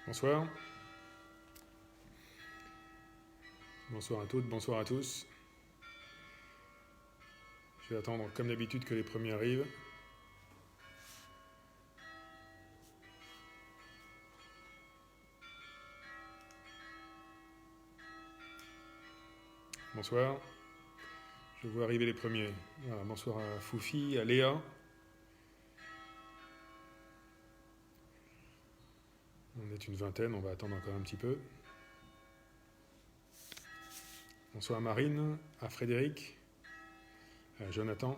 Bonsoir. Bonsoir à toutes, bonsoir à tous. Je vais attendre comme d'habitude que les premiers arrivent. Bonsoir. Je vois arriver les premiers. Voilà, bonsoir à Foufi, à Léa. On est une vingtaine, on va attendre encore un petit peu. Bonsoir à Marine, à Frédéric, à Jonathan.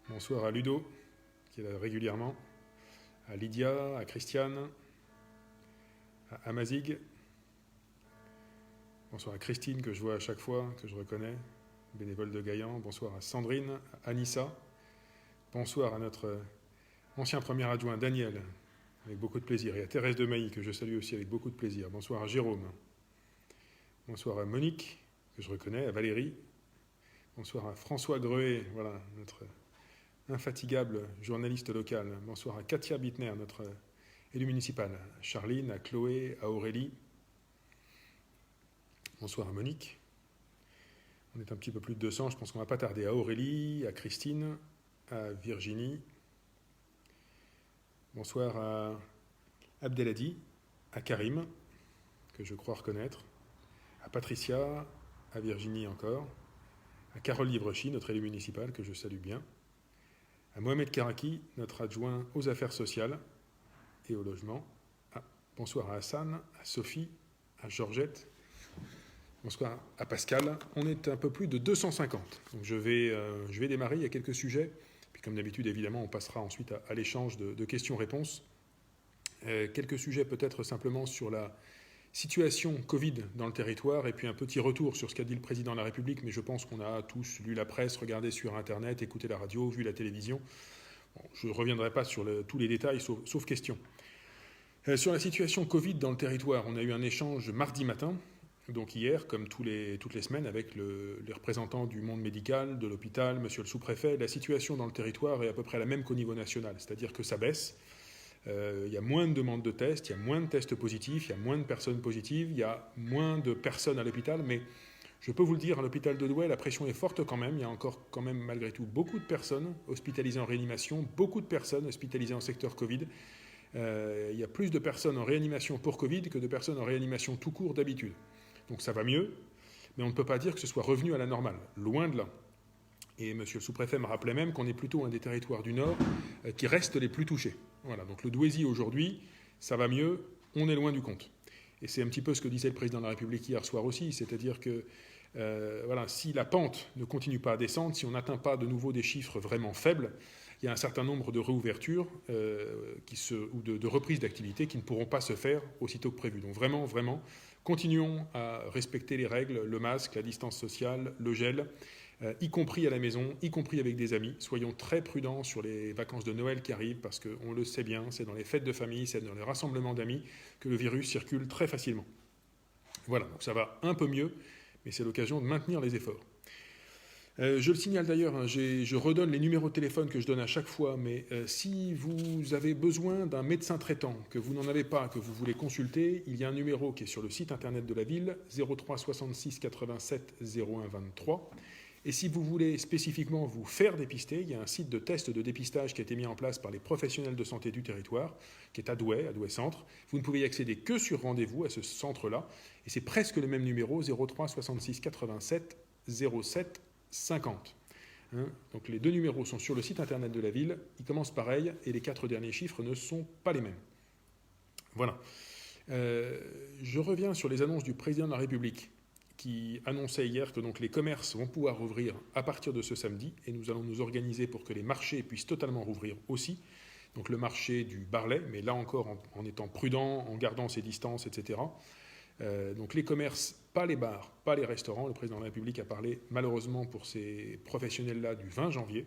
Bonsoir à Ludo, qui est là régulièrement, à Lydia, à Christiane, à Amazig. Bonsoir à Christine, que je vois à chaque fois, que je reconnais, bénévole de Gaillan. Bonsoir à Sandrine, à Anissa. Bonsoir à notre ancien premier adjoint Daniel, avec beaucoup de plaisir, et à Thérèse de Mailly, que je salue aussi avec beaucoup de plaisir. Bonsoir à Jérôme. Bonsoir à Monique, que je reconnais, à Valérie. Bonsoir à François Greuet, voilà, notre infatigable journaliste local. Bonsoir à Katia Bittner, notre élue municipale. À Charline, à Chloé, à Aurélie. Bonsoir à Monique. On est un petit peu plus de 200, je pense qu'on ne va pas tarder. À Aurélie, à Christine, à Virginie. Bonsoir à Abdelhadi, à Karim, que je crois reconnaître, à Patricia, à Virginie encore, à Carole Livrechy, notre élue municipale, que je salue bien, à Mohamed Karaki, notre adjoint aux affaires sociales et au logement. Bonsoir à Hassan, à Sophie, à Georgette. Bonsoir à Pascal. On est un peu plus de 250. Donc je vais démarrer, il y a quelques sujets. Puis comme d'habitude, évidemment, on passera ensuite à l'échange de questions-réponses. Quelques sujets peut-être simplement sur la situation Covid dans le territoire et puis un petit retour sur ce qu'a dit le président de la République, mais je pense qu'on a tous lu la presse, regardé sur Internet, écouté la radio, vu la télévision. Bon, je ne reviendrai pas sur tous les détails, sauf question. Sur la situation Covid dans le territoire, on a eu un échange mardi matin, donc hier, comme toutes les semaines, avec les représentants du monde médical, de l'hôpital, monsieur le sous-préfet. La situation dans le territoire est à peu près la même qu'au niveau national, c'est-à-dire que ça baisse. Il y a moins de demandes de tests, il y a moins de tests positifs, il y a moins de personnes positives, il y a moins de personnes à l'hôpital, mais je peux vous le dire, à l'hôpital de Douai, la pression est forte quand même. Il y a encore quand même malgré tout beaucoup de personnes hospitalisées en réanimation, beaucoup de personnes hospitalisées en secteur Covid. Il y a plus de personnes en réanimation pour Covid que de personnes en réanimation tout court d'habitude. Donc ça va mieux, mais on ne peut pas dire que ce soit revenu à la normale, loin de là. Et monsieur le sous-préfet me rappelait même qu'on est plutôt un des territoires du Nord qui restent les plus touchés. Voilà, donc le Douaisis aujourd'hui, ça va mieux, on est loin du compte. Et c'est un petit peu ce que disait le président de la République hier soir aussi, c'est-à-dire que voilà, si la pente ne continue pas à descendre, si on n'atteint pas de nouveau des chiffres vraiment faibles, il y a un certain nombre de réouvertures ou de reprises d'activité qui ne pourront pas se faire aussitôt que prévu. Donc vraiment, continuons à respecter les règles, le masque, la distance sociale, le gel, y compris à la maison, y compris avec des amis. Soyons très prudents sur les vacances de Noël qui arrivent, parce qu'on le sait bien, c'est dans les fêtes de famille, c'est dans les rassemblements d'amis que le virus circule très facilement. Voilà, donc ça va un peu mieux, mais c'est l'occasion de maintenir les efforts. Je le signale d'ailleurs, je redonne les numéros de téléphone que je donne à chaque fois, mais si vous avez besoin d'un médecin traitant, que vous n'en avez pas, que vous voulez consulter, il y a un numéro qui est sur le site internet de la ville, 03 66 87 01 23. Et si vous voulez spécifiquement vous faire dépister, il y a un site de test de dépistage qui a été mis en place par les professionnels de santé du territoire, qui est à Douai Centre. Vous ne pouvez y accéder que sur rendez-vous à ce centre-là. Et c'est presque le même numéro, 03 66 87 07 50. Donc les deux numéros sont sur le site internet de la ville. Ils commencent pareil et les 4 derniers chiffres ne sont pas les mêmes. Voilà. Je reviens sur les annonces du président de la République, qui annonçait hier que donc les commerces vont pouvoir rouvrir à partir de ce samedi, et nous allons nous organiser pour que les marchés puissent totalement rouvrir aussi. Donc le marché du Barlet, mais là encore en étant prudent, en gardant ses distances, etc. Donc les commerces, pas les bars, pas les restaurants. Le président de la République a parlé malheureusement pour ces professionnels-là du 20 janvier.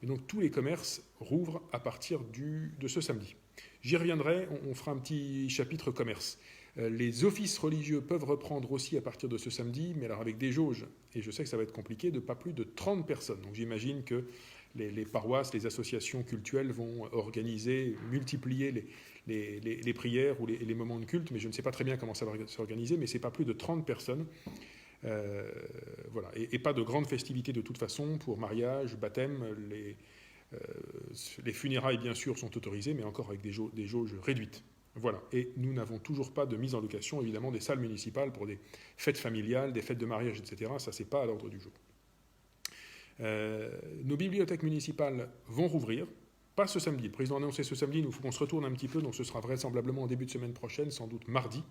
Mais donc tous les commerces rouvrent à partir de ce samedi. J'y reviendrai, on fera un petit chapitre commerce. Les offices religieux peuvent reprendre aussi à partir de ce samedi, mais alors avec des jauges, et je sais que ça va être compliqué, de pas plus de 30 personnes. Donc j'imagine que les paroisses, les associations cultuelles vont organiser, multiplier les prières ou les moments de culte, mais je ne sais pas très bien comment ça va s'organiser, mais ce n'est pas plus de 30 personnes. Voilà. Et pas de grandes festivités de toute façon pour mariage, baptême, les funérailles bien sûr sont autorisées, mais encore avec des jauges réduites. Voilà. Et nous n'avons toujours pas de mise en location, évidemment, des salles municipales pour des fêtes familiales, des fêtes de mariage, etc. Ça, c'est pas à l'ordre du jour. Nos bibliothèques municipales vont rouvrir, pas ce samedi. Le président a annoncé ce samedi, il faut qu'on se retourne un petit peu, donc ce sera vraisemblablement en début de semaine prochaine, sans doute mardi.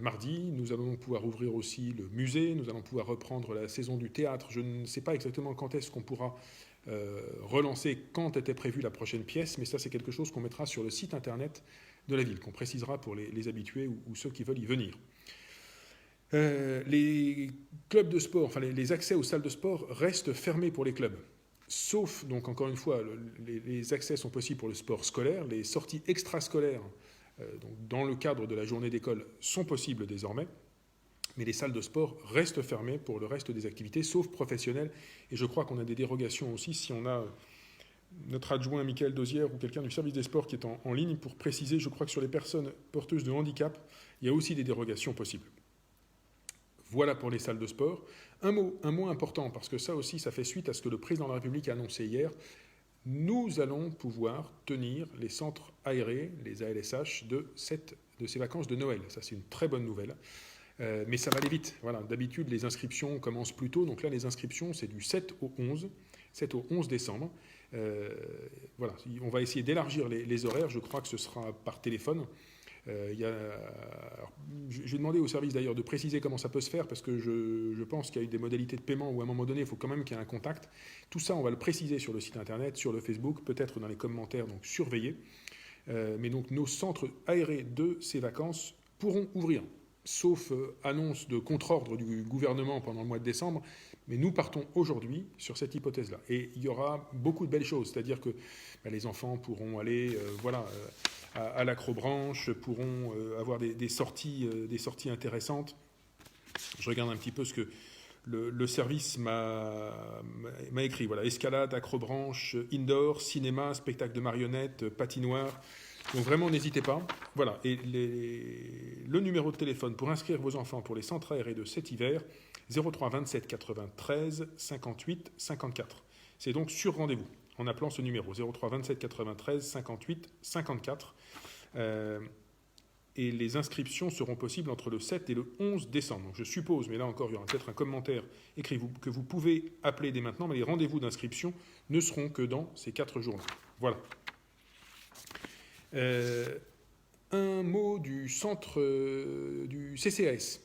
Mardi, nous allons pouvoir ouvrir aussi le musée, nous allons pouvoir reprendre la saison du théâtre. Je ne sais pas exactement quand est-ce qu'on pourra relancer, quand était prévue la prochaine pièce, mais ça c'est quelque chose qu'on mettra sur le site internet de la ville, qu'on précisera pour les habitués ou ceux qui veulent y venir. Les clubs de sport, enfin les accès aux salles de sport restent fermés pour les clubs. Sauf, donc encore une fois, les accès sont possibles pour le sport scolaire, les sorties extrascolaires donc dans le cadre de la journée d'école sont possibles désormais, mais les salles de sport restent fermées pour le reste des activités, sauf professionnelles, et je crois qu'on a des dérogations aussi si on a notre adjoint Michael Dosière ou quelqu'un du service des sports qui est en ligne pour préciser, je crois que sur les personnes porteuses de handicap, il y a aussi des dérogations possibles. Voilà pour les salles de sport. Un mot important, parce que ça aussi, ça fait suite à ce que le président de la République a annoncé hier. Nous allons pouvoir tenir les centres aérés, les ALSH, de ces vacances de Noël. Ça, c'est une très bonne nouvelle. Mais ça va aller vite. Voilà. D'habitude, les inscriptions commencent plus tôt. Donc là, les inscriptions, c'est du 7 au 11 décembre. Voilà. On va essayer d'élargir les horaires. Je crois que ce sera par téléphone. Alors, je vais demander au service d'ailleurs de préciser comment ça peut se faire, parce que je pense qu'il y a eu des modalités de paiement où à un moment donné il faut quand même qu'il y ait un contact. Tout ça on va le préciser sur le site internet, sur le Facebook, peut-être dans les commentaires, donc surveillez. Mais donc nos centres aérés de ces vacances pourront ouvrir, sauf annonce de contre-ordre du gouvernement pendant le mois de décembre, mais nous partons aujourd'hui sur cette hypothèse-là. Et il y aura beaucoup de belles choses, c'est-à-dire que les enfants pourront aller à l'Acrobranche, pourront avoir des sorties intéressantes. Je regarde un petit peu ce que le service m'a écrit. Voilà, escalade, acrobranche, indoor, cinéma, spectacle de marionnettes, patinoire. Donc vraiment, n'hésitez pas. Voilà, et le numéro de téléphone pour inscrire vos enfants pour les centres aérés de cet hiver, 03 27 93 58 54. C'est donc sur rendez-vous en appelant ce numéro, 03 27 93 58 54. Et les inscriptions seront possibles entre le 7 et le 11 décembre. Donc je suppose, mais là encore, il y aura peut-être un commentaire écrit que vous pouvez appeler dès maintenant, mais les rendez-vous d'inscription ne seront que dans ces 4 jours-là. Voilà. Un mot du centre du CCAS.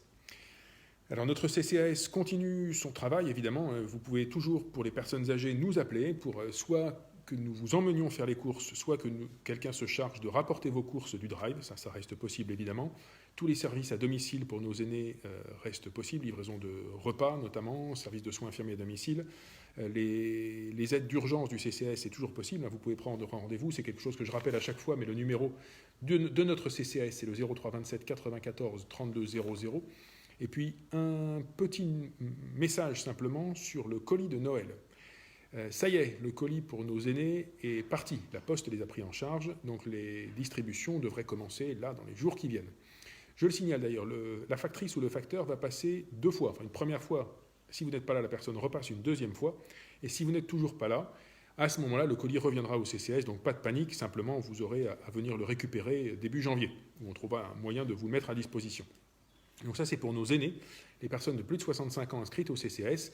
Alors notre CCAS continue son travail, évidemment. Vous pouvez toujours, pour les personnes âgées, nous appeler pour soit que nous vous emmenions faire les courses, soit que quelqu'un se charge de rapporter vos courses du drive, ça reste possible évidemment. Tous les services à domicile pour nos aînés restent possibles, livraison de repas notamment, services de soins infirmiers à domicile. Les aides d'urgence du CCAS, c'est toujours possible, vous pouvez prendre rendez-vous, c'est quelque chose que je rappelle à chaque fois, mais le numéro de notre CCAS, c'est le 03 27 94 32 00. Et puis un petit message simplement sur le colis de Noël. Ça y est, le colis pour nos aînés est parti. La Poste les a pris en charge, donc les distributions devraient commencer là dans les jours qui viennent. Je le signale d'ailleurs, la factrice ou le facteur va passer 2 fois. Enfin, une première fois, si vous n'êtes pas là, la personne repasse une 2e fois. Et si vous n'êtes toujours pas là, à ce moment-là, le colis reviendra au CCAS, donc pas de panique, simplement vous aurez à venir le récupérer début janvier, où on trouvera un moyen de vous le mettre à disposition. Donc ça, c'est pour nos aînés, les personnes de plus de 65 ans inscrites au CCAS.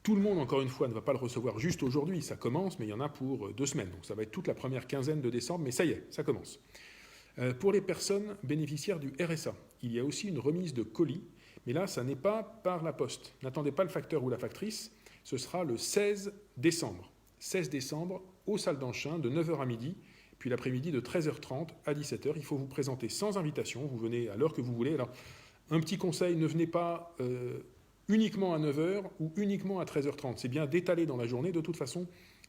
Tout le monde, encore une fois, ne va pas le recevoir juste aujourd'hui, ça commence, mais il y en a pour 2 semaines. Donc ça va être toute la première quinzaine de décembre, mais ça y est, ça commence. Pour les personnes bénéficiaires du RSA, il y a aussi une remise de colis, mais là, ça n'est pas par la poste. N'attendez pas le facteur ou la factrice, ce sera le 16 décembre. 16 décembre, aux salles d'Anchin, de 9h à midi, puis l'après-midi de 13h30 à 17h. Il faut vous présenter sans invitation, vous venez à l'heure que vous voulez. Alors, un petit conseil, ne venez pas uniquement à 9h ou uniquement à 13h30. C'est bien d'étaler dans la journée. De toute façon,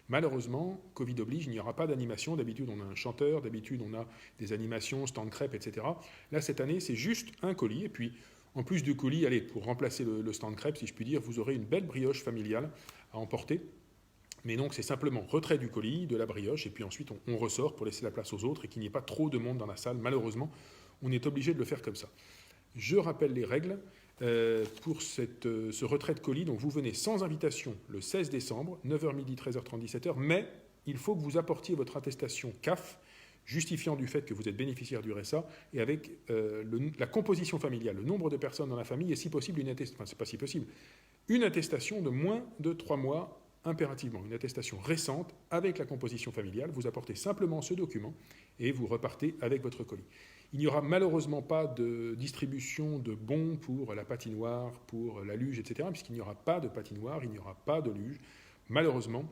malheureusement, Covid oblige, il n'y aura pas d'animation. D'habitude, on a un chanteur, d'habitude, on a des animations, stand crêpes, etc. Là, cette année, c'est juste un colis. Et puis, en plus du colis, allez, pour remplacer le stand crêpes, si je puis dire, vous aurez une belle brioche familiale à emporter. Mais donc c'est simplement retrait du colis, de la brioche, et puis ensuite on ressort pour laisser la place aux autres et qu'il n'y ait pas trop de monde dans la salle. Malheureusement, on est obligé de le faire comme ça. Je rappelle les règles pour ce retrait de colis. Donc vous venez sans invitation le 16 décembre, 9h midi, 13h30, 17h, mais il faut que vous apportiez votre attestation CAF, justifiant du fait que vous êtes bénéficiaire du RSA, et avec la composition familiale, le nombre de personnes dans la famille, et si possible, c'est pas si possible, une attestation de moins de 3 mois impérativement, une attestation récente avec la composition familiale. Vous apportez simplement ce document et vous repartez avec votre colis. Il n'y aura malheureusement pas de distribution de bons pour la patinoire, pour la luge, etc., puisqu'il n'y aura pas de patinoire, il n'y aura pas de luge. Malheureusement,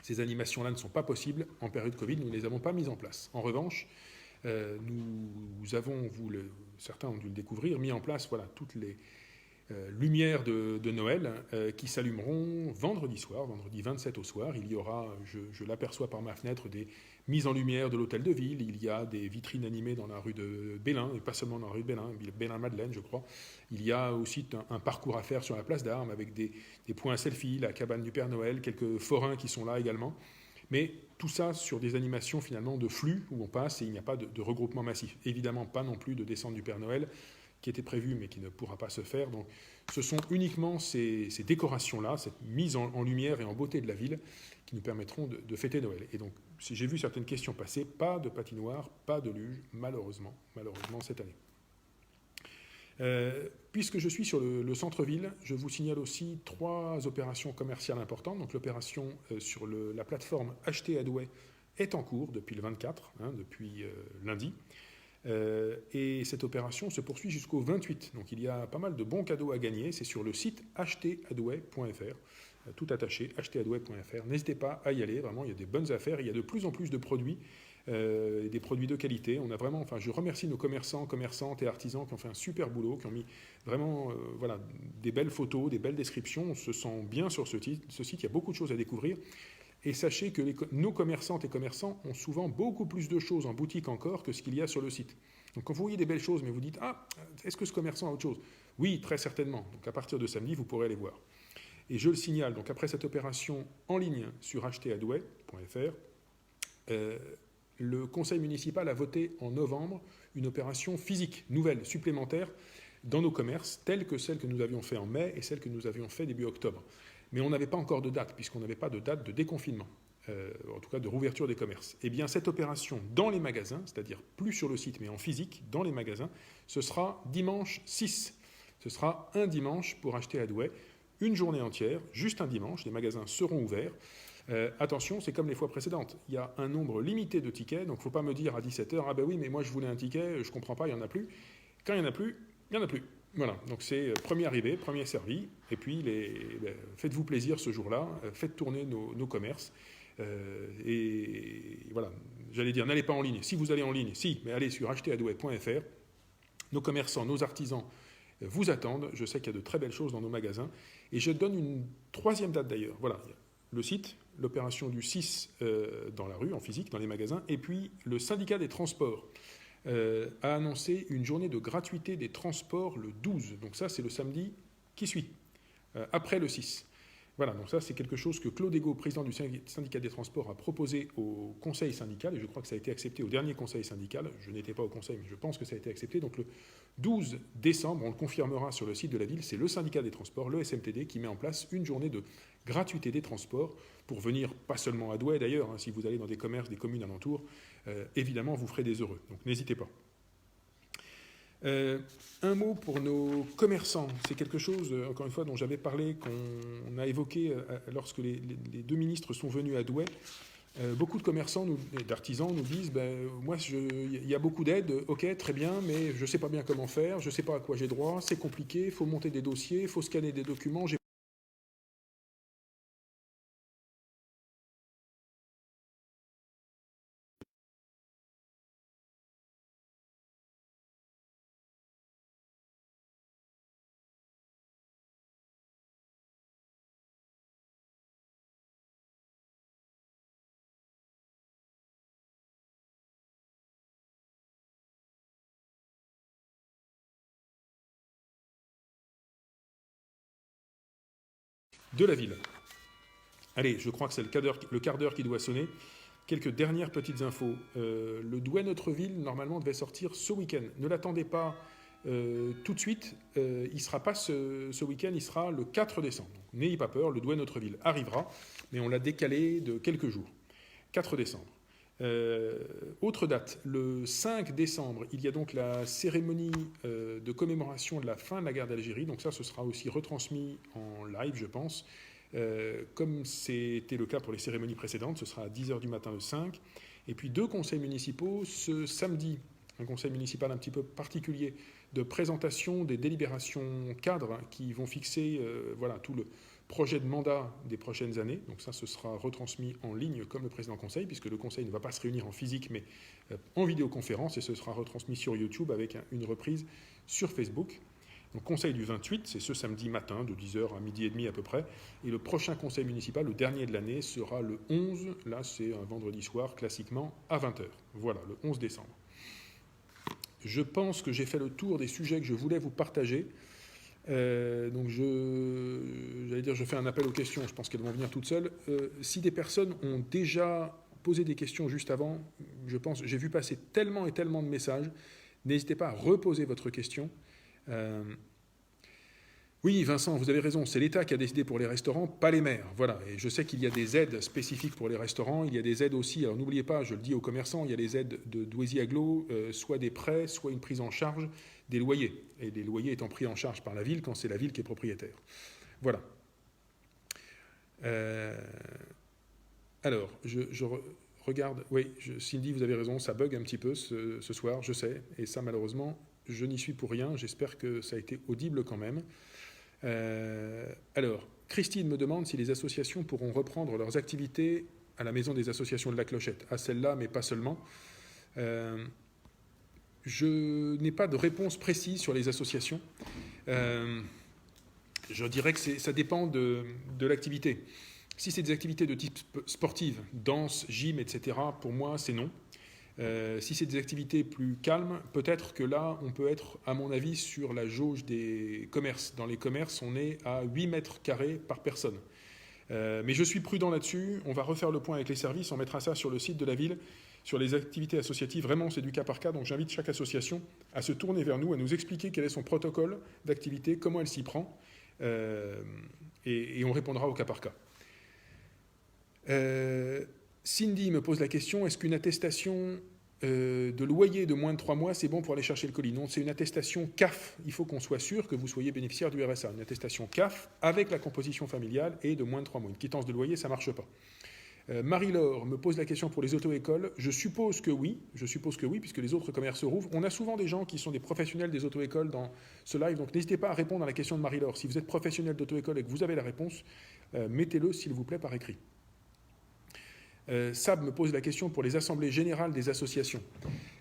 ces animations-là ne sont pas possibles en période Covid, nous ne les avons pas mises en place. En revanche, nous avons, certains ont dû le découvrir, mis en place toutes les lumières de Noël qui s'allumeront vendredi soir, vendredi 27 au soir. Il y aura, je l'aperçois par ma fenêtre, des mises en lumière de l'hôtel de ville. Il y a des vitrines animées dans la rue de Bélin, et pas seulement dans la rue de Bélin, Bélin-Madeleine, je crois. Il y a aussi un parcours à faire sur la place d'Armes avec des points selfie, la cabane du Père Noël, quelques forains qui sont là également. Mais tout ça sur des animations finalement de flux où on passe et il n'y a pas de regroupement massif. Évidemment pas non plus de descente du Père Noël, qui était prévu mais qui ne pourra pas se faire. Donc ce sont uniquement ces décorations-là, cette mise en lumière et en beauté de la ville qui nous permettront de fêter Noël. Et donc, si j'ai vu certaines questions passer, pas de patinoire, pas de luge, malheureusement cette année. Puisque je suis sur le centre-ville, je vous signale aussi 3 opérations commerciales importantes. Donc l'opération sur la plateforme Acheter à Douai est en cours depuis le 24, depuis lundi. Et cette opération se poursuit jusqu'au 28. Donc il y a pas mal de bons cadeaux à gagner. C'est sur le site acheteraDouai.fr, tout attaché, acheteraDouai.fr. N'hésitez pas à y aller, vraiment, il y a des bonnes affaires. Il y a de plus en plus de produits, des produits de qualité. On a vraiment, je remercie nos commerçants, commerçantes et artisans qui ont fait un super boulot, qui ont mis vraiment des belles photos, des belles descriptions. On se sent bien sur ce site, il y a beaucoup de choses à découvrir. Et sachez que nos commerçantes et commerçants ont souvent beaucoup plus de choses en boutique encore que ce qu'il y a sur le site. Donc quand vous voyez des belles choses, mais vous dites « Ah, est-ce que ce commerçant a autre chose ?» Oui, très certainement. Donc à partir de samedi, vous pourrez aller voir. Et je le signale, donc après cette opération en ligne sur acheteraDouai.fr, le conseil municipal a voté en novembre une opération physique, nouvelle, supplémentaire, dans nos commerces, telle que celle que nous avions fait en mai et celle que nous avions fait début octobre. Mais on n'avait pas encore de date, puisqu'on n'avait pas de date de déconfinement, en tout cas de rouverture des commerces. Eh bien, cette opération dans les magasins, c'est-à-dire plus sur le site, mais en physique, dans les magasins, ce sera dimanche 6. Ce sera un dimanche pour acheter à Douai, une journée entière, juste un dimanche, les magasins seront ouverts. Attention, c'est comme les fois précédentes, il y a un nombre limité de tickets, donc il ne faut pas me dire à 17h, ah ben oui, mais moi je voulais un ticket, je ne comprends pas, il n'y en a plus. Quand il n'y en a plus, il n'y en a plus. Voilà, donc c'est premier arrivé, premier servi, et puis faites-vous plaisir ce jour-là, faites tourner nos commerces, et voilà, j'allais dire, n'allez pas en ligne. Si vous allez en ligne, mais allez sur acheteraDouai.fr, nos commerçants, nos artisans vous attendent, je sais qu'il y a de très belles choses dans nos magasins, et je donne une 3e date d'ailleurs, voilà, le site, l'opération du 6 dans la rue, en physique, dans les magasins, et puis le syndicat des transports a annoncé une journée de gratuité des transports le 12. Donc ça, c'est le samedi qui suit, après le 6. Voilà, donc ça, c'est quelque chose que Claude Ego, président du syndicat des transports, a proposé au conseil syndical, et je crois que ça a été accepté au dernier conseil syndical. Je n'étais pas au conseil, mais je pense que ça a été accepté. Donc le 12 décembre, on le confirmera sur le site de la ville, c'est le syndicat des transports, le SMTD, qui met en place une journée de gratuité des transports pour venir, pas seulement à Douai d'ailleurs, si vous allez dans des commerces, des communes alentours, évidemment, vous ferez des heureux. Donc n'hésitez pas. Un mot pour nos commerçants. C'est quelque chose, encore une fois, dont j'avais parlé, qu'on a évoqué lorsque les 2 ministres sont venus à Douai. Beaucoup de commerçants, d'artisans nous disent moi, il y a beaucoup d'aides, ok, très bien, mais je ne sais pas bien comment faire, je ne sais pas à quoi j'ai droit, c'est compliqué, il faut monter des dossiers, il faut scanner des documents. De la ville. Allez, je crois que c'est le quart d'heure qui doit sonner. Quelques dernières petites infos. Le Douai Notre-Ville, normalement, devait sortir ce week-end. Ne l'attendez pas tout de suite. Il ne sera pas ce week-end, il sera le 4 décembre. Donc, n'ayez pas peur, le Douai Notre-Ville arrivera, mais on l'a décalé de quelques jours. 4 décembre. Autre date, le 5 décembre, il y a donc la cérémonie de commémoration de la fin de la guerre d'Algérie. Donc ça, ce sera aussi retransmis en live, je pense. Comme c'était le cas pour les cérémonies précédentes, ce sera à 10h du matin le 5. Et puis 2 conseils municipaux ce samedi. Un conseil municipal un petit peu particulier de présentation des délibérations cadres qui vont fixer tout le projet de mandat des prochaines années. Donc ça, ce sera retransmis en ligne comme le président conseil, puisque le conseil ne va pas se réunir en physique, mais en vidéoconférence, et ce sera retransmis sur YouTube avec une reprise sur Facebook. Donc conseil du 28, c'est ce samedi matin, de 10h à midi et demi à peu près. Et le prochain conseil municipal, le dernier de l'année, sera le 11. Là, c'est un vendredi soir, classiquement, à 20h. Voilà, le 11 décembre. Je pense que j'ai fait le tour des sujets que je voulais vous partager. Donc je fais un appel aux questions, je pense qu'elles vont venir toutes seules. Si des personnes ont déjà posé des questions juste avant, j'ai vu passer tellement et tellement de messages, n'hésitez pas à reposer votre question. Oui, Vincent, vous avez raison, c'est l'État qui a décidé pour les restaurants, pas les maires. Voilà, et je sais qu'il y a des aides spécifiques pour les restaurants, il y a des aides aussi, alors n'oubliez pas, je le dis aux commerçants, il y a des aides de Douaisis Agglo, soit des prêts, soit une prise en charge des loyers, et les loyers étant pris en charge par la ville quand c'est la ville qui est propriétaire. Voilà. Alors, je regarde, oui, Cindy, vous avez raison, ça bug un petit peu ce soir, je sais, et ça malheureusement, je n'y suis pour rien, j'espère que ça a été audible quand même. Alors, Christine me demande si les associations pourront reprendre leurs activités à la maison des associations de la Clochette. À celle-là, mais pas seulement. Je n'ai pas de réponse précise sur les associations. Je dirais que ça dépend de l'activité. Si c'est des activités de type sportive, danse, gym, etc., pour moi, c'est non. Si c'est des activités plus calmes, peut-être que là, on peut être, à mon avis, sur la jauge des commerces. Dans les commerces, on est à 8 mètres carrés par personne. Mais je suis prudent là-dessus. On va refaire le point avec les services. On mettra ça sur le site de la ville, sur les activités associatives. Vraiment, c'est du cas par cas. Donc, j'invite chaque association à se tourner vers nous, à nous expliquer quel est son protocole d'activité, comment elle s'y prend. Et on répondra au cas par cas. Cindy me pose la question, est-ce qu'une attestation de loyer de moins de 3 mois, c'est bon pour aller chercher le colis? Non, c'est une attestation CAF. Il faut qu'on soit sûr que vous soyez bénéficiaire du RSA. Une attestation CAF avec la composition familiale et de moins de 3 mois. Une quittance de loyer, ça ne marche pas. Marie-Laure me pose la question pour les auto-écoles. Je suppose que oui, puisque les autres commerces rouvrent. On a souvent des gens qui sont des professionnels des auto-écoles dans ce live, donc n'hésitez pas à répondre à la question de Marie-Laure. Si vous êtes professionnel d'auto-école et que vous avez la réponse, mettez-le s'il vous plaît par écrit. Sab me pose la question pour les assemblées générales des associations.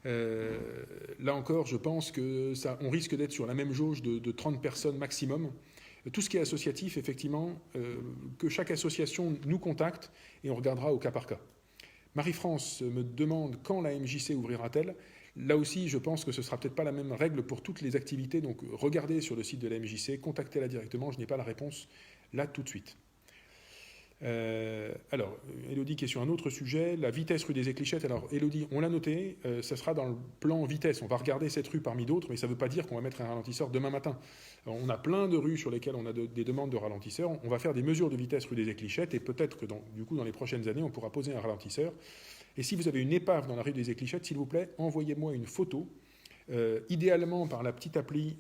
Là encore, je pense qu'on risque d'être sur la même jauge de 30 personnes maximum. Tout ce qui est associatif, effectivement, que chaque association nous contacte et on regardera au cas par cas. Marie-France me demande quand la MJC ouvrira-t-elle. Là aussi, je pense que ce ne sera peut-être pas la même règle pour toutes les activités. Donc, regardez sur le site de la MJC, contactez-la directement. Je n'ai pas la réponse là tout de suite. Alors, Élodie qui est sur un autre sujet, la vitesse rue des Éclichettes. Alors, Élodie, on l'a noté, ça sera dans le plan vitesse. On va regarder cette rue parmi d'autres, mais ça ne veut pas dire qu'on va mettre un ralentisseur demain matin. Alors, on a plein de rues sur lesquelles on a des demandes de ralentisseurs. On va faire des mesures de vitesse rue des Éclichettes et peut-être que dans les prochaines années, on pourra poser un ralentisseur. Et si vous avez une épave dans la rue des Éclichettes, s'il vous plaît, envoyez-moi une photo, idéalement par la petite appli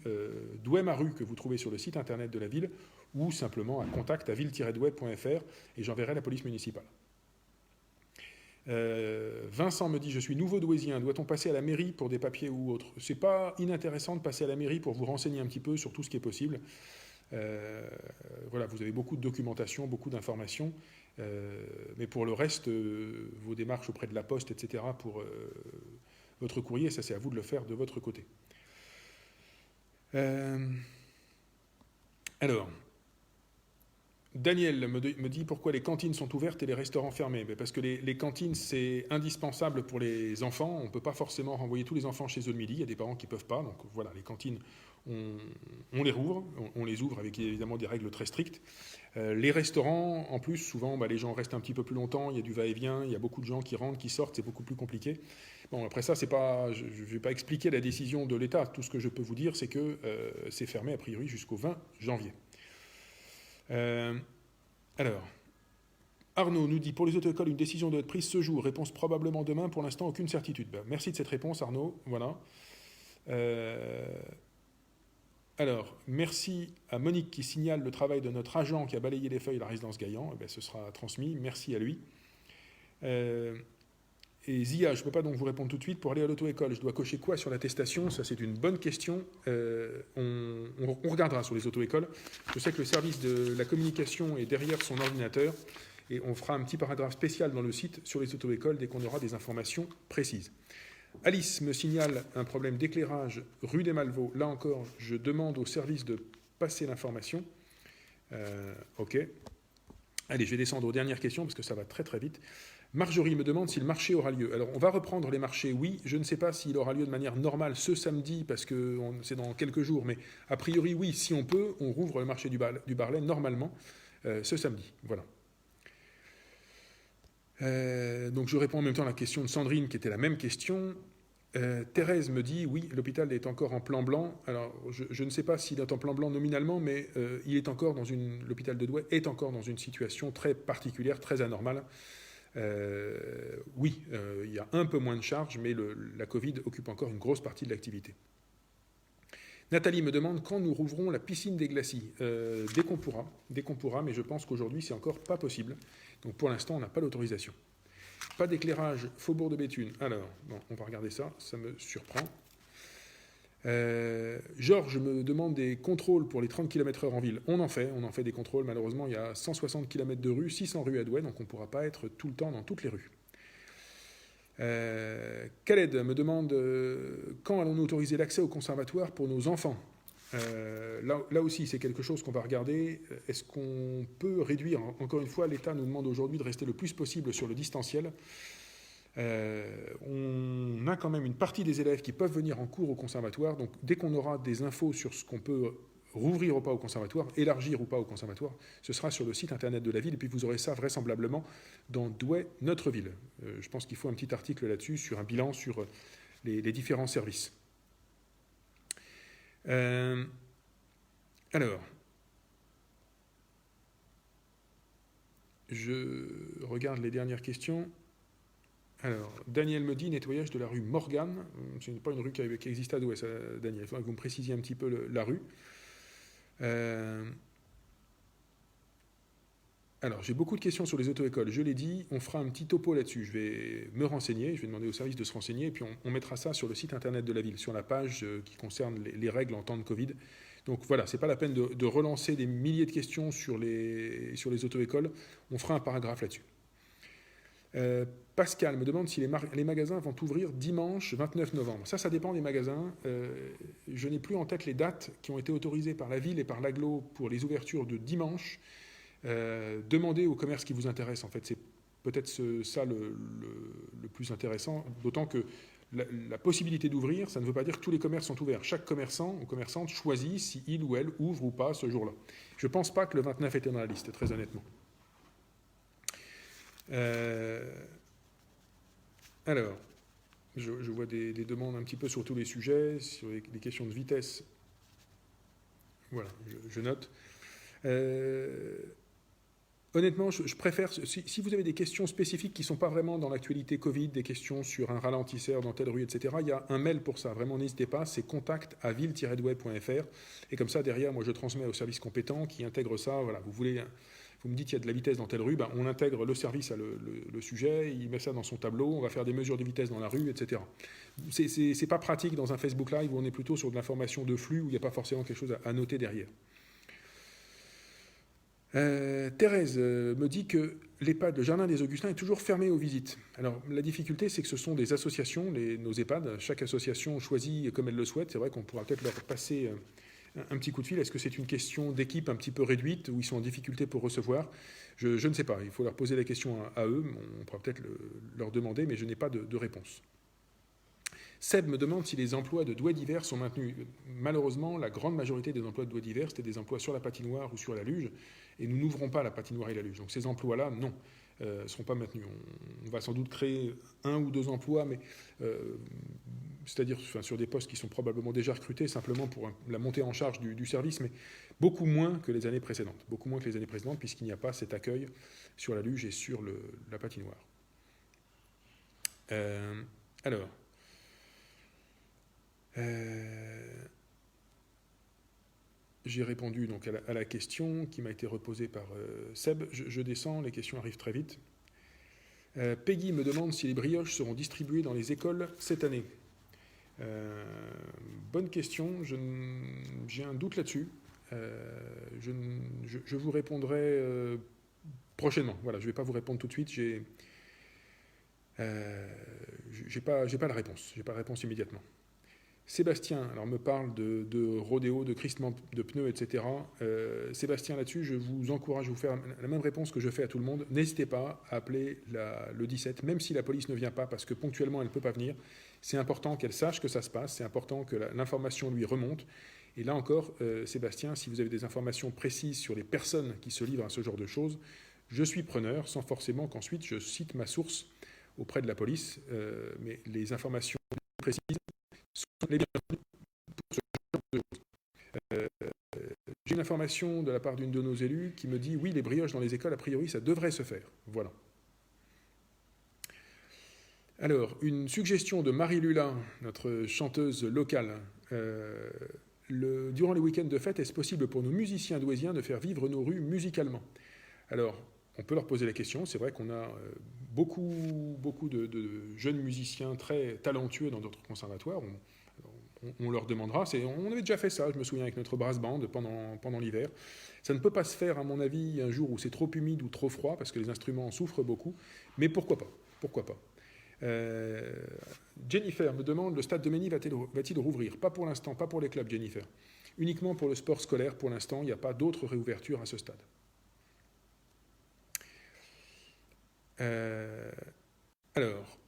Douai ma rue que vous trouvez sur le site internet de la ville, ou simplement à contact@ville-douai.fr et j'enverrai la police municipale. Vincent me dit, je suis nouveau douaisien, doit-on passer à la mairie pour des papiers ou autre? C'est pas inintéressant de passer à la mairie pour vous renseigner un petit peu sur tout ce qui est possible. Voilà, vous avez beaucoup de documentation, beaucoup d'informations, mais pour le reste, vos démarches auprès de la poste, etc., pour votre courrier, ça c'est à vous de le faire de votre côté. Alors, Daniel me dit pourquoi les cantines sont ouvertes et les restaurants fermés. Parce que les cantines, c'est indispensable pour les enfants. On ne peut pas forcément renvoyer tous les enfants chez eux le midi. Il y a des parents qui ne peuvent pas. Donc voilà, les cantines, on les rouvre. On les ouvre avec évidemment des règles très strictes. Les restaurants, en plus, souvent, les gens restent un petit peu plus longtemps, il y a du va-et-vient, il y a beaucoup de gens qui rentrent, qui sortent, c'est beaucoup plus compliqué. Bon, après ça, je ne vais pas expliquer la décision de l'État. Tout ce que je peux vous dire, c'est que c'est fermé, a priori, jusqu'au 20 janvier. Alors, Arnaud nous dit, pour les auto-écoles, une décision doit être prise ce jour. Réponse probablement demain, pour l'instant, aucune certitude. Merci de cette réponse, Arnaud. Voilà. Alors, merci à Monique qui signale le travail de notre agent qui a balayé les feuilles à la résidence Gaillan. Ce sera transmis. Merci à lui. Et Zia, je ne peux pas donc vous répondre tout de suite. Pour aller à l'auto-école, je dois cocher quoi sur l'attestation? Ça, c'est une bonne question. On regardera sur les auto-écoles. Je sais que le service de la communication est derrière son ordinateur et on fera un petit paragraphe spécial dans le site sur les auto-écoles dès qu'on aura des informations précises. Alice me signale un problème d'éclairage rue des Malvaux. Là encore, je demande au service de passer l'information. OK. Allez, je vais descendre aux dernières questions parce que ça va très très vite. Marjorie me demande si le marché aura lieu. Alors, on va reprendre les marchés, oui. Je ne sais pas s'il aura lieu de manière normale ce samedi, parce que c'est dans quelques jours, mais a priori, oui, si on peut, on rouvre le marché du Barlet normalement ce samedi. Voilà. Donc, je réponds en même temps à la question de Sandrine, qui était la même question. Thérèse me dit, oui, l'hôpital est encore en plan blanc. Alors, je ne sais pas s'il est en plan blanc nominalement, mais il est encore l'hôpital de Douai est encore dans une situation très particulière, très anormale. Oui, il y a un peu moins de charges, mais la Covid occupe encore une grosse partie de l'activité. Nathalie me demande quand nous rouvrons la piscine des Glacis. Dès qu'on pourra, mais je pense qu'aujourd'hui c'est encore pas possible. Donc pour l'instant on n'a pas l'autorisation. Pas d'éclairage Faubourg de Béthune. Alors, bon, on va regarder ça, ça me surprend. Georges me demande des contrôles pour les 30 km/h en ville. On en fait des contrôles. Malheureusement, il y a 160 km de rue, 600 rues à Douai, donc on ne pourra pas être tout le temps dans toutes les rues. Khaled me demande quand allons-nous autoriser l'accès au conservatoire pour nos enfants. Là aussi, c'est quelque chose qu'on va regarder. Est-ce qu'on peut réduire? Encore une fois, l'État nous demande aujourd'hui de rester le plus possible sur le distanciel. On a quand même une partie des élèves qui peuvent venir en cours au conservatoire. Donc, dès qu'on aura des infos sur ce qu'on peut rouvrir ou pas au conservatoire, élargir ou pas au conservatoire, ce sera sur le site internet de la ville. Et puis, vous aurez ça vraisemblablement dans Douai, notre ville. Je pense qu'il faut un petit article là-dessus, sur un bilan sur les différents services. Alors, je regarde les dernières questions. Alors, Daniel me dit nettoyage de la rue Morgane. Ce n'est pas une rue qui existe à Douai, ça, Daniel. Il faudra que vous me précisiez un petit peu la rue. Alors, j'ai beaucoup de questions sur les auto-écoles. Je l'ai dit, on fera un petit topo là-dessus. Je vais me renseigner, je vais demander au service de se renseigner, et puis on mettra ça sur le site internet de la ville, sur la page qui concerne les règles en temps de Covid. Donc voilà, ce n'est pas la peine de relancer des milliers de questions sur les auto-écoles. On fera un paragraphe là-dessus. Pascal me demande si les magasins vont ouvrir dimanche 29 novembre. Ça dépend des magasins. Je n'ai plus en tête les dates qui ont été autorisées par la ville et par l'agglo pour les ouvertures de dimanche. Demandez au commerce qui vous intéresse. En fait, c'est peut-être ça le plus intéressant, d'autant que la possibilité d'ouvrir, ça ne veut pas dire que tous les commerces sont ouverts. Chaque commerçant ou commerçante choisit si il ou elle ouvre ou pas ce jour-là. Je ne pense pas que le 29 était dans la liste, très honnêtement. Alors, je vois des demandes un petit peu sur tous les sujets, sur les questions de vitesse. Voilà, je note. Honnêtement, je préfère, si vous avez des questions spécifiques qui ne sont pas vraiment dans l'actualité Covid, des questions sur un ralentisseur dans telle rue, etc., il y a un mail pour ça. Vraiment, n'hésitez pas, c'est contact@ville-douai.fr. Et comme ça, derrière, moi, je transmets au service compétent qui intègre ça. Voilà, vous me dites qu'il y a de la vitesse dans telle rue, on intègre le service à le sujet, il met ça dans son tableau, on va faire des mesures de vitesse dans la rue, etc. C'est pas pratique dans un Facebook Live où on est plutôt sur de l'information de flux, où il n'y a pas forcément quelque chose à noter derrière. Thérèse me dit que l'EHPAD, le Jardin des Augustins, est toujours fermé aux visites. Alors, la difficulté, c'est que ce sont des associations, nos EHPAD. Chaque association choisit comme elle le souhaite. C'est vrai qu'on pourra peut-être leur passer un petit coup de fil. Est-ce que c'est une question d'équipe un petit peu réduite, où ils sont en difficulté pour recevoir? Je ne sais pas. Il faut leur poser la question à eux. On pourra peut-être leur demander, mais je n'ai pas de réponse. Seb me demande si les emplois de douai d'hiver sont maintenus. Malheureusement, la grande majorité des emplois de douai d'hiver, c'était des emplois sur la patinoire ou sur la luge, et nous n'ouvrons pas la patinoire et la luge. Donc ces emplois-là, non, ne seront pas maintenus. On va sans doute créer 1 ou 2 emplois, mais c'est-à-dire sur des postes qui sont probablement déjà recrutés, simplement pour la montée en charge du service, mais beaucoup moins que les années précédentes. Beaucoup moins que les années précédentes, puisqu'il n'y a pas cet accueil sur la luge et sur la patinoire. Alors, j'ai répondu donc à la question qui m'a été reposée par Seb. Je descends, les questions arrivent très vite. Peggy me demande si les brioches seront distribuées dans les écoles cette année. Bonne question, j'ai un doute là-dessus. Je vous répondrai prochainement. Voilà, je ne vais pas vous répondre tout de suite. J'ai pas la réponse. J'ai pas la réponse immédiatement. Sébastien, alors me parle de rodéo, de crissement de pneus, etc. Sébastien, là-dessus, je vous encourage à vous faire la même réponse que je fais à tout le monde. N'hésitez pas à appeler le 17, même si la police ne vient pas, parce que ponctuellement, elle ne peut pas venir. C'est important qu'elle sache que ça se passe, c'est important que l'information lui remonte. Et là encore, Sébastien, si vous avez des informations précises sur les personnes qui se livrent à ce genre de choses, je suis preneur, sans forcément qu'ensuite je cite ma source auprès de la police, mais les informations précises sont les bienvenues pour ce genre de choses. J'ai une information de la part d'une de nos élus qui me dit oui, les brioches dans les écoles, a priori, ça devrait se faire. Voilà. Alors, une suggestion de Marie Lula, notre chanteuse locale. Durant les week-ends de fête, est-ce possible pour nos musiciens douaisiens de faire vivre nos rues musicalement? Alors, on peut leur poser la question. C'est vrai qu'on a beaucoup de jeunes musiciens très talentueux dans notre conservatoire. On leur demandera. On avait déjà fait ça, je me souviens, avec notre brass band pendant l'hiver. Ça ne peut pas se faire, à mon avis, un jour où c'est trop humide ou trop froid, parce que les instruments en souffrent beaucoup. Mais pourquoi pas? Pourquoi pas? Jennifer me demande, le stade de Mény va-t-il rouvrir? Pas pour l'instant, pas pour les clubs, Jennifer. Uniquement pour le sport scolaire, pour l'instant, il n'y a pas d'autre réouverture à ce stade. Alors,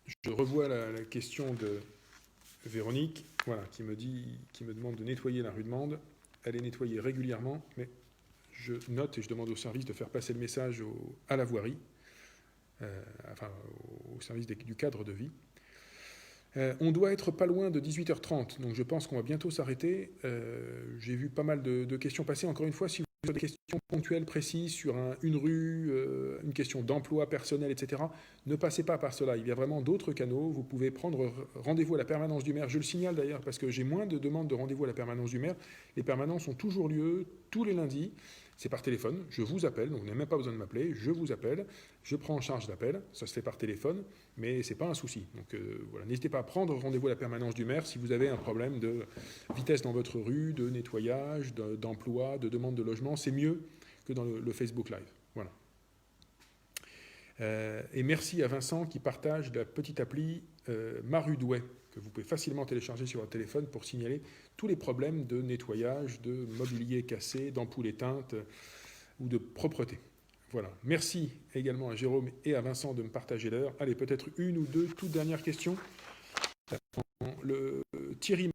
je revois la question de Véronique, voilà, qui me demande de nettoyer la rue de Mende. Elle est nettoyée régulièrement, mais je note et je demande au service de faire passer le message à la voirie, au service du cadre de vie. On doit être pas loin de 18h30, donc je pense qu'on va bientôt s'arrêter. J'ai vu pas mal de questions passer. Encore une fois, si vous avez des questions ponctuelles, précises, sur une rue, une question d'emploi personnel, etc., ne passez pas par cela. Il y a vraiment d'autres canaux. Vous pouvez prendre rendez-vous à la permanence du maire. Je le signale d'ailleurs parce que j'ai moins de demandes de rendez-vous à la permanence du maire. Les permanences ont toujours lieu tous les lundis. C'est par téléphone, je vous appelle, donc vous n'avez même pas besoin de m'appeler, je vous appelle, je prends en charge l'appel, ça se fait par téléphone, mais ce n'est pas un souci. Donc voilà, n'hésitez pas à prendre rendez-vous à la permanence du maire si vous avez un problème de vitesse dans votre rue, de nettoyage, d'emploi, de demande de logement, c'est mieux que dans le Facebook Live. Voilà. Et merci à Vincent qui partage la petite appli Ma Rue Douai, que vous pouvez facilement télécharger sur votre téléphone pour signaler tous les problèmes de nettoyage, de mobilier cassé, d'ampoules éteintes ou de propreté. Voilà. Merci également à Jérôme et à Vincent de me partager l'heure. Allez, peut-être une ou deux toutes dernières questions. Thierry,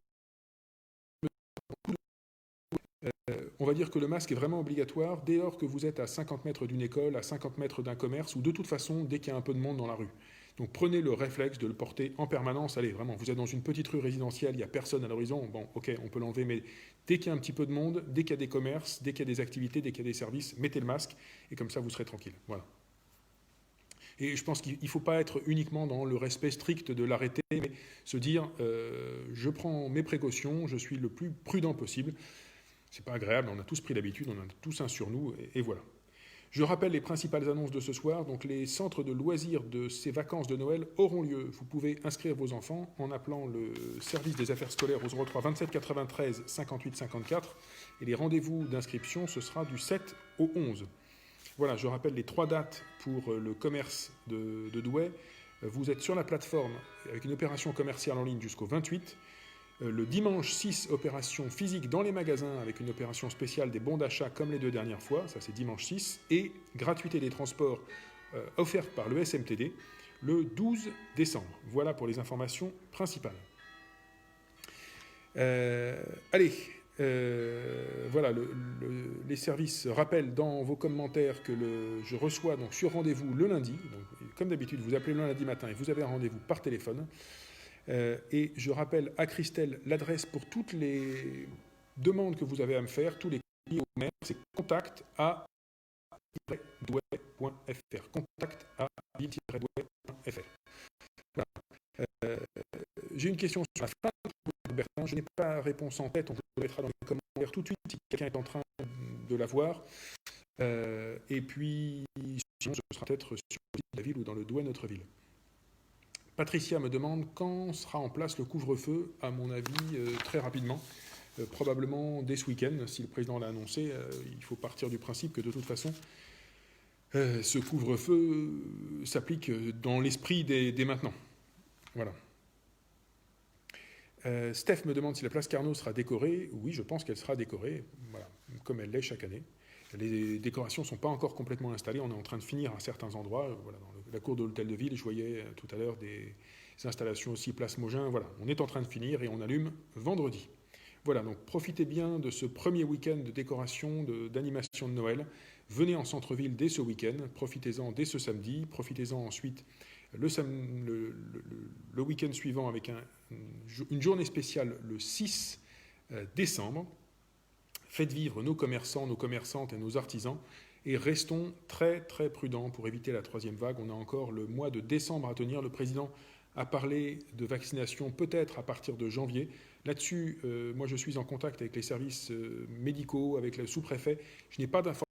on va dire que le masque est vraiment obligatoire dès lors que vous êtes à 50 mètres d'une école, à 50 mètres d'un commerce ou de toute façon dès qu'il y a un peu de monde dans la rue. Donc prenez le réflexe de le porter en permanence. Allez, vraiment, vous êtes dans une petite rue résidentielle, il n'y a personne à l'horizon. Bon, ok, on peut l'enlever, mais dès qu'il y a un petit peu de monde, dès qu'il y a des commerces, dès qu'il y a des activités, dès qu'il y a des services, mettez le masque et comme ça vous serez tranquille. Voilà. Et je pense qu'il ne faut pas être uniquement dans le respect strict de l'arrêté, mais se dire je prends mes précautions, je suis le plus prudent possible. C'est pas agréable, on a tous pris l'habitude, on en a tous un sur nous, et voilà. Je rappelle les principales annonces de ce soir. Donc les centres de loisirs de ces vacances de Noël auront lieu. Vous pouvez inscrire vos enfants en appelant le service des affaires scolaires au 03 27 93 58 54. Et les rendez-vous d'inscription, ce sera du 7 au 11. Voilà, je rappelle les 3 dates pour le commerce de Douai. Vous êtes sur la plateforme avec une opération commerciale en ligne jusqu'au 28. Le dimanche 6, opération physique dans les magasins avec une opération spéciale des bons d'achat comme les 2 dernières fois, ça c'est dimanche 6, et gratuité des transports offerte par le SMTD le 12 décembre. Voilà pour les informations principales. Allez, voilà, les services rappellent dans vos commentaires que je reçois donc sur rendez-vous le lundi. Donc, comme d'habitude, vous appelez le lundi matin et vous avez un rendez-vous par téléphone. Et je rappelle à Christelle l'adresse pour toutes les demandes que vous avez à me faire, tous les colis au maire, c'est contact@douai.fr. Contact@douai.fr. Voilà. J'ai une question sur la fin. Bertin, je n'ai pas réponse en tête, on vous le mettra dans les commentaires tout de suite si quelqu'un est en train de la voir. Et puis, sinon, ce sera peut-être sur la ville ou dans le Douai Notre Ville. Patricia me demande quand sera en place le couvre-feu, à mon avis, très rapidement, probablement dès ce week-end. Si le président l'a annoncé, il faut partir du principe que de toute façon, ce couvre-feu s'applique dans l'esprit dès maintenant. Voilà. Steph me demande si la place Carnot sera décorée. Oui, je pense qu'elle sera décorée, voilà, comme elle l'est chaque année. Les décorations ne sont pas encore complètement installées. On est en train de finir à certains endroits. Voilà, dans la cour de l'hôtel de ville, je voyais tout à l'heure des installations aussi place Maugin. Voilà, on est en train de finir et on allume vendredi. Voilà, donc profitez bien de ce premier week-end de décoration, d'animation de Noël. Venez en centre-ville dès ce week-end. Profitez-en dès ce samedi. Profitez-en ensuite le week-end suivant avec une journée spéciale le 6 décembre. Faites vivre nos commerçants, nos commerçantes et nos artisans et restons très très prudents pour éviter la troisième vague. On a encore le mois de décembre à tenir. Le président a parlé de vaccination peut-être à partir de janvier. Là-dessus, moi je suis en contact avec les services médicaux, avec le sous-préfet. Je n'ai pas d'informations